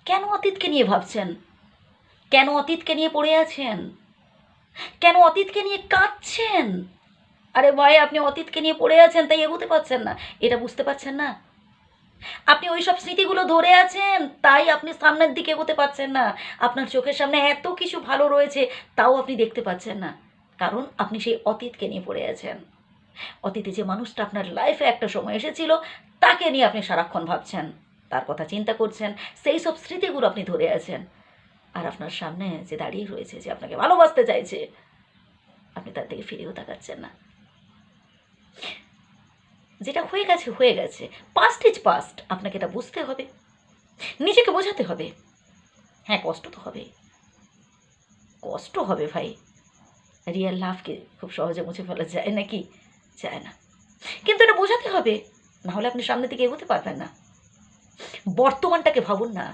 কেন অতীতকে নিয়ে ভাবছেন? কেন অতীতকে নিয়ে পড়ে আছেন? কেন অতীতকে নিয়ে কাঁদছেন? আরে ভাই, আপনি অতীতকে নিয়ে পড়ে আছেন তাই এগোতে পারছেন না, এটা বুঝতে পারছেন না? আপনি ওই সব স্মৃতিগুলো ধরে আছেন তাই আপনি সামনের দিকে এগোতে পারছেন না। আপনার চোখের সামনে এত কিছু ভালো রয়েছে তাও আপনি দেখতে পাচ্ছেন না, কারণ আপনি সেই অতীতকে নিয়ে পড়ে আছেন। অতীতে যে মানুষটা আপনার লাইফে একটা সময় এসেছিল তাকে নিয়ে আপনি সারাক্ষণ ভাবছেন, তার কথা চিন্তা করছেন, সেই সব স্মৃতিগুলো আপনি ধরে আছেন। আর আপনার সামনে যে দাঁড়িয়ে রয়েছে, যে আপনাকে ভালোবাসতে চাইছে, আপনি তার দিকে ফিরেও তাকাচ্ছেন না। যেটা হয়ে গেছে হয়ে গেছে, পাস্ট ইজ পাস্ট। আপনাকে এটা বুঝতে হবে, নিজেকে বোঝাতে হবে। হ্যাঁ, কষ্ট তো হবে, কষ্ট হবে ভাই। রিয়েল লাভকে খুব সহজে মুছে ফেলা যায় নাকি? যায় না। কিন্তু এটা বোঝাতে হবে, নাহলে আপনি সামনের দিকে এগোতে পারবেন না। বর্তমানটাকে ভাবুন না।